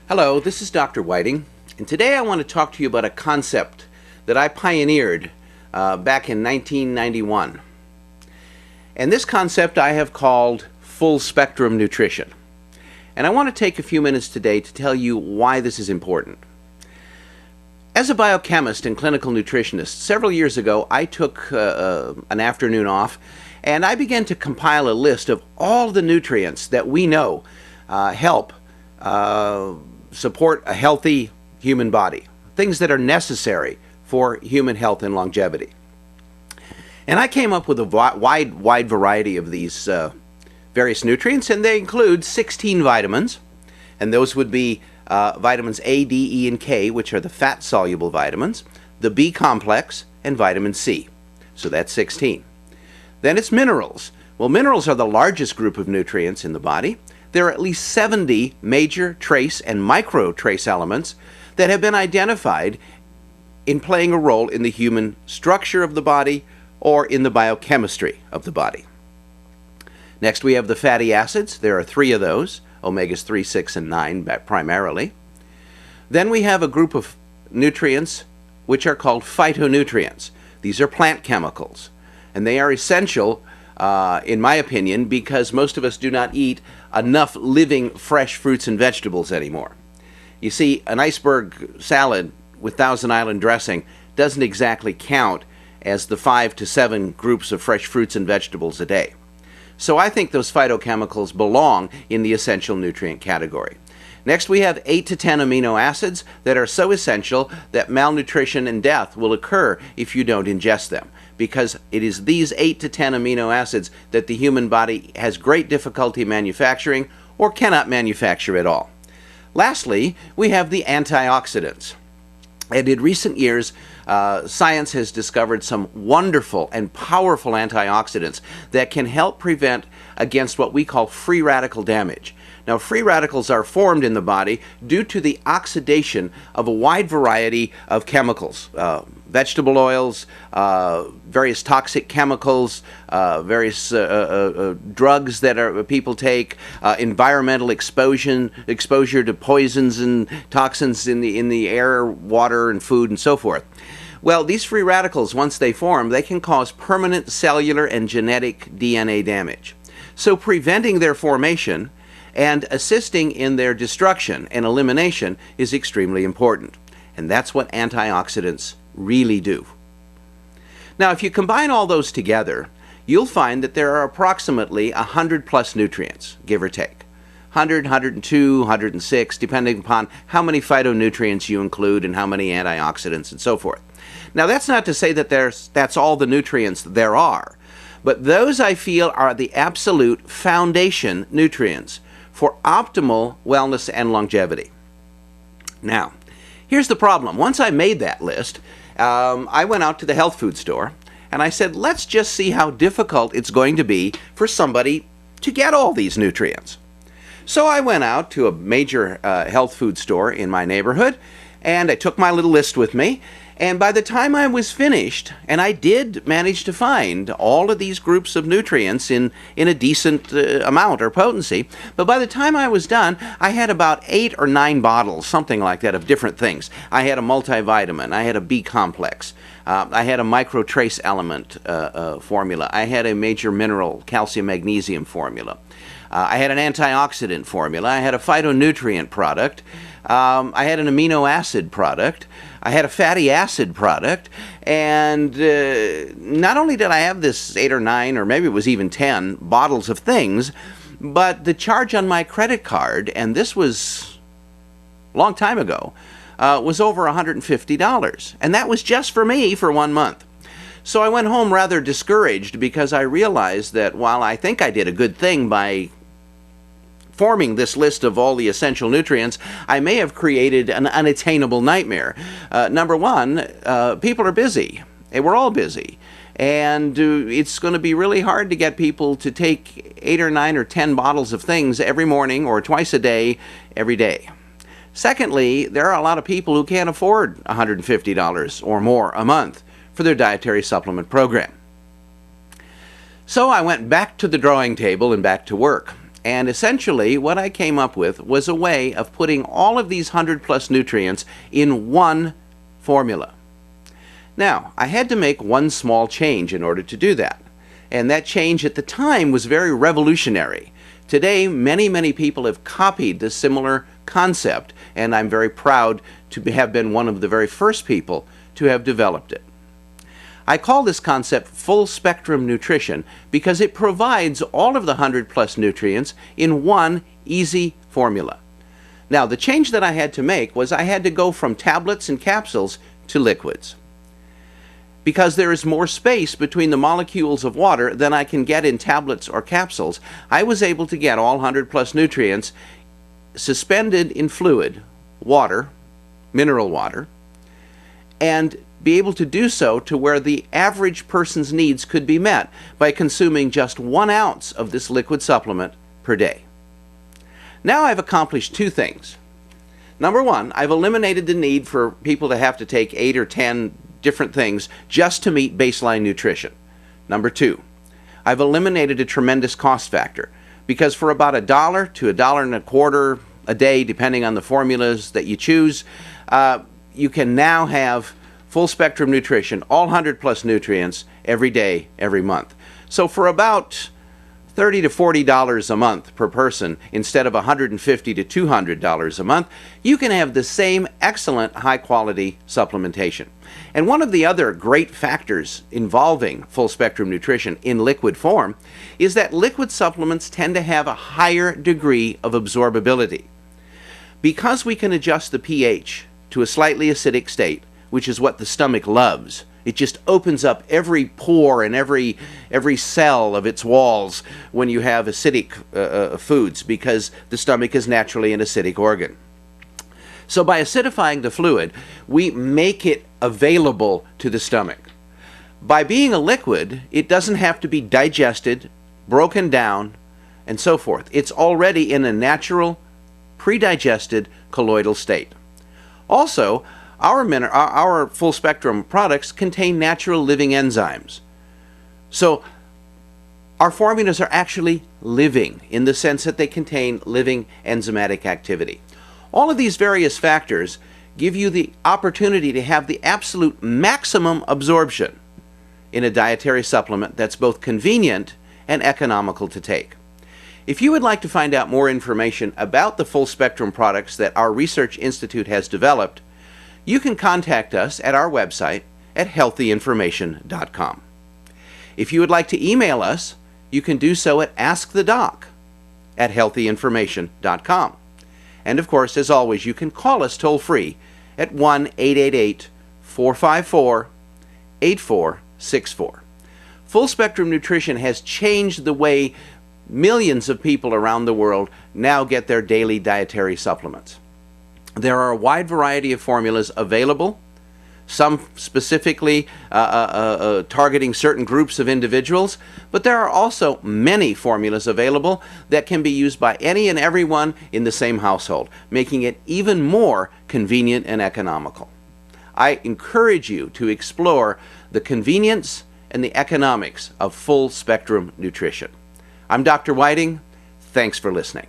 Hello, this is Dr. Whiting, and today I want to talk to you about a concept that I pioneered back in 1991. And this concept I have called full spectrum nutrition. And I want to take a few minutes today to tell you why this is important. As a biochemist and clinical nutritionist, several years ago I took an afternoon off and I began to compile a list of all the nutrients that we know help support a healthy human body, things that are necessary for human health and longevity. And I came up with a wide variety of these various nutrients, and they include 16 vitamins, and those would be vitamins A, D, E, and K, which are the fat-soluble vitamins, the B complex, and vitamin C. So that's 16. Then it's minerals. Well, minerals are the largest group of nutrients in the body. There are at least 70 major trace and micro trace elements that have been identified in playing a role in the human structure of the body or in the biochemistry of the body. Next, we have the fatty acids. There are 3 of those, omegas 3, 6, and 9 primarily. Then we have a group of nutrients which are called phytonutrients. These are plant chemicals, and they are essential in my opinion, because most of us do not eat enough living fresh fruits and vegetables anymore. You see, an iceberg salad with Thousand Island dressing doesn't exactly count as the 5 to 7 groups of fresh fruits and vegetables a day. So I think those phytochemicals belong in the essential nutrient category. Next, we have 8 to 10 amino acids that are so essential that malnutrition and death will occur if you don't ingest them, because it is these 8 to 10 amino acids that the human body has great difficulty manufacturing or cannot manufacture at all. Lastly, we have the antioxidants. And in recent years, science has discovered some wonderful and powerful antioxidants that can help prevent against what we call free radical damage. Now, free radicals are formed in the body due to the oxidation of a wide variety of chemicals, vegetable oils, various toxic chemicals, various drugs that people take, environmental exposure to poisons and toxins in the air, water, and food, and so forth. Well, these free radicals, once they form, they can cause permanent cellular and genetic DNA damage. So preventing their formation and assisting in their destruction and elimination is extremely important. And that's what antioxidants really do. Now, if you combine all those together, you'll find that there are approximately 100 plus nutrients, give or take. 100, 102, 106, depending upon how many phytonutrients you include and how many antioxidants and so forth. Now, that's not to say that that's all the nutrients there are, but those I feel are the absolute foundation nutrients for optimal wellness and longevity. Now, here's the problem. Once I made that list, I went out to the health food store and I said, let's just see how difficult it's going to be for somebody to get all these nutrients. So I went out to a major health food store in my neighborhood and I took my little list with me. And by the time I was finished, and I did manage to find all of these groups of nutrients in a decent amount or potency, but by the time I was done, I had about 8 or 9 bottles, something like that, of different things. I had a multivitamin, I had a B complex, I had a micro trace element formula, I had a major mineral, calcium magnesium formula. I had an antioxidant formula, I had a phytonutrient product, I had an amino acid product, I had a fatty acid product, and not only did I have this 8 or 9, or maybe it was even 10 bottles of things, but the charge on my credit card, and this was a long time ago, was over $150, and that was just for me for 1 month. So I went home rather discouraged because I realized that while I think I did a good thing by forming this list of all the essential nutrients, I may have created an unattainable nightmare. Number one, people are busy. We're all busy. And it's going to be really hard to get people to take 8 or 9 or 10 bottles of things every morning or twice a day, every day. Secondly, there are a lot of people who can't afford $150 or more a month for their dietary supplement program. So I went back to the drawing table and back to work. And essentially what I came up with was a way of putting all of these 100+ nutrients in one formula. Now, I had to make one small change in order to do that. And that change at the time was very revolutionary. Today, many people have copied this similar concept, and I'm very proud to have been one of the very first people to have developed it. I call this concept full spectrum nutrition because it provides all of the 100+ nutrients in one easy formula. Now, the change that I had to make was I had to go from tablets and capsules to liquids. Because there is more space between the molecules of water than I can get in tablets or capsules, I was able to get all 100+ nutrients suspended in fluid, water, mineral water, and be able to do so to where the average person's needs could be met by consuming just 1 ounce of this liquid supplement per day. Now I've accomplished 2 things. Number 1, I've eliminated the need for people to have to take 8 or 10 different things just to meet baseline nutrition. Number 2, I've eliminated a tremendous cost factor because for about $1 to $1.25 a day, depending on the formulas that you choose, you can now have full spectrum nutrition, all 100+ nutrients every day, every month. So for about $30 to $40 a month per person instead of $150 to $200 a month, you can have the same excellent high quality supplementation. And one of the other great factors involving full spectrum nutrition in liquid form is that liquid supplements tend to have a higher degree of absorbability. Because we can adjust the pH to a slightly acidic state, which is what the stomach loves. It just opens up every pore and every cell of its walls when you have acidic foods because the stomach is naturally an acidic organ. So by acidifying the fluid, we make it available to the stomach. By being a liquid, it doesn't have to be digested, broken down, and so forth. It's already in a natural, pre-digested colloidal state. Also, our full spectrum products contain natural living enzymes. So our formulas are actually living in the sense that they contain living enzymatic activity. All of these various factors give you the opportunity to have the absolute maximum absorption in a dietary supplement that's both convenient and economical to take. If you would like to find out more information about the full spectrum products that our research institute has developed, you can contact us at our website at healthyinformation.com. If you would like to email us, you can do so at askthedoc@healthyinformation.com. And of course, as always, you can call us toll-free at 1-888-454-8464. Full Spectrum Nutrition has changed the way millions of people around the world now get their daily dietary supplements. There are a wide variety of formulas available, some specifically targeting certain groups of individuals, but there are also many formulas available that can be used by any and everyone in the same household, making it even more convenient and economical. I encourage you to explore the convenience and the economics of full spectrum nutrition. I'm Dr. Whiting. Thanks for listening.